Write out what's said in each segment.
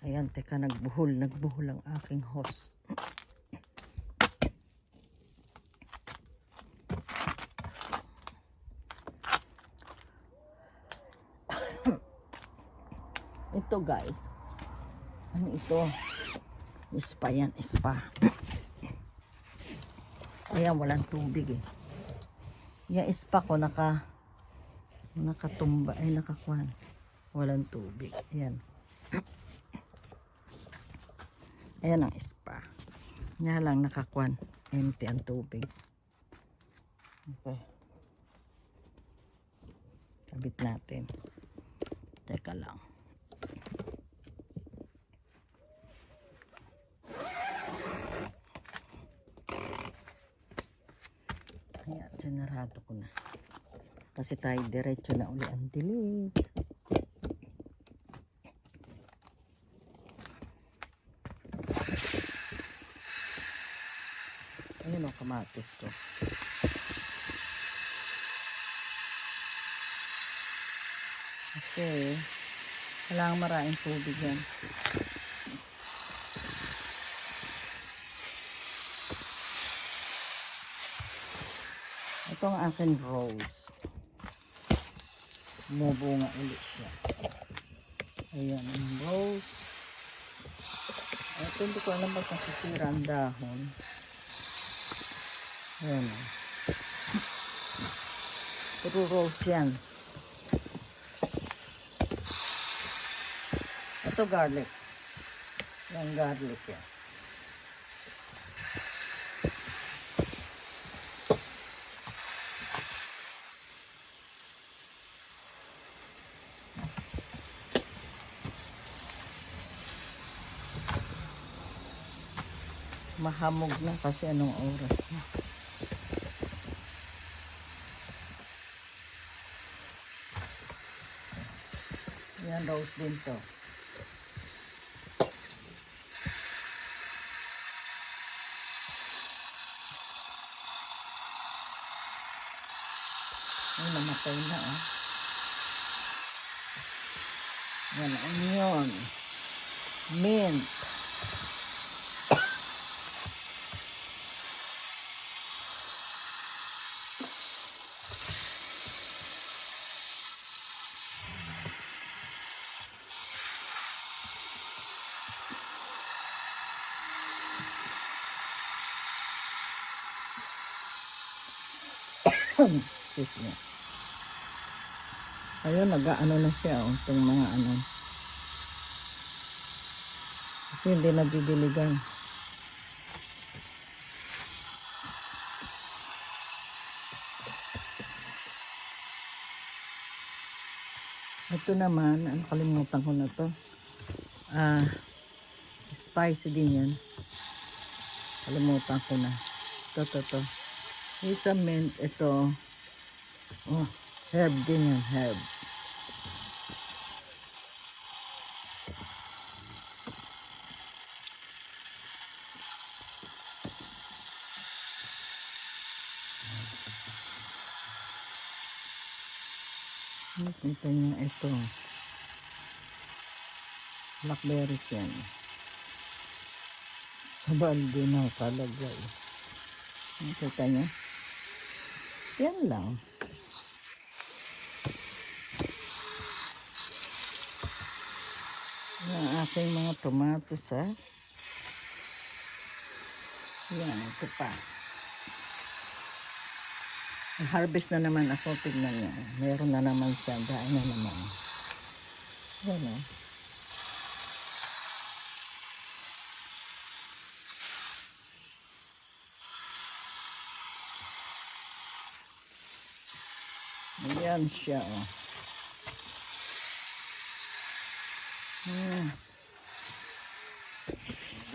Ayan, teka, nagbuhol ang aking hose. Ito guys, ano ito? Spa yan, spa. Ayan, walang tubig eh. Yung spa ko nakatumba, ay nakakuan. Walang tubig. Ayan. Ayan ang spa. Nga lang nakakuan. Empty ang tubig. Okay. Kabit natin. Teka lang. Ayan, sinarado ko na. Kasi tayo diretso na uli ang dilig. Ayun ang kamatis ko. Kasi kailangan maraming tubig yan. Ito ang aking rose. Bumubunga ulit siya. Ayan ang rose. Ito hindi ko alam ba't nasisira ang dahon. Ayan. Puro rose yan. Ito garlic. Yung garlic yan. Mahamog na kasi anong oras na. Yan, rose din to. Ay, namatay na oh. Yan, onion. Mint. Excuse me. Ayun, nag-ano na siya oh, itong mga ano. Kasi hindi nabibiligan. Ito naman, ano, kalimutan ko na to. Spicy din yan. Kalimutan ko na. Ito. Isa mint, ito. Oh, herb din yan, herb. Nakita niyo ito. Blackberries yan. Sa balde na kalagay. Nakita niyo? Yan lang. Yan ang aking mga tomatos ha. Yan, ito pa. Harvest na naman ako, tignan niya. Meron na naman siya, dahil na naman. Yan o. Ayan siya o.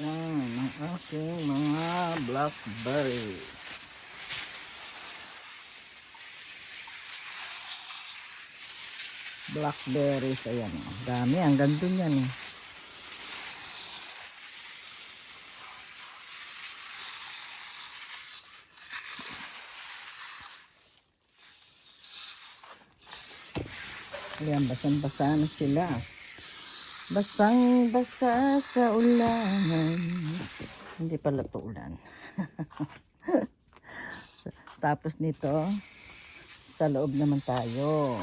Yan ang aking mga blackberry. Blackberries, ayan o. Dami, ang ganda niyan eh. Ayan, basang-basa na sila. Basang basa sa ulan. Hindi pala to ulan. Tapos nito, sa loob naman tayo.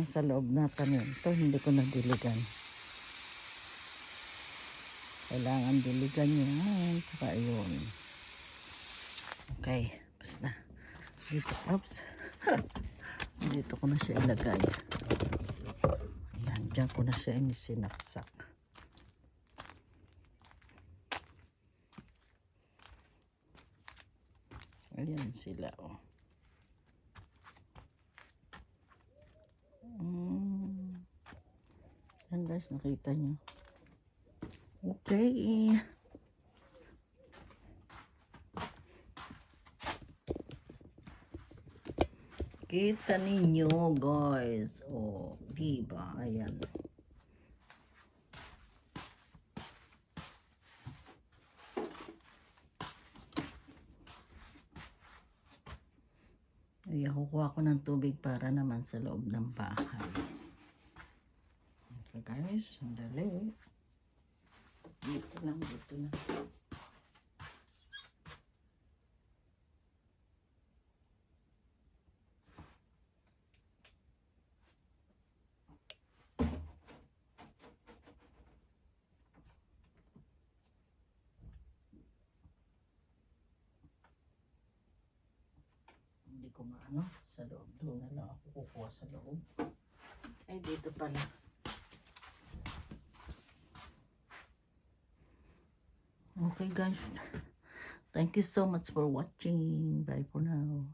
Sa loob na kami. Ito hindi ko nadiligan. Kailangan diligan yan. Saka yun. Okay. Basta. Dito. Oops. Dito ko na siya ilagay. Ayan. Diyan ko na siya sinaksak. Ayan sila. Oh. Ayan guys. Nakita nyo. Okay. Kita ninyo guys. Oh, diba? Ayan. Ayan, kukuha ko ng tubig para naman sa loob ng bahay. Okay guys, sandali. Dito lang, dito na. Hindi ko maano, sa loob. Doon na lang ako kukuha sa loob. Ay, dito pala. Okay guys. Thank you so much for watching. Bye for now.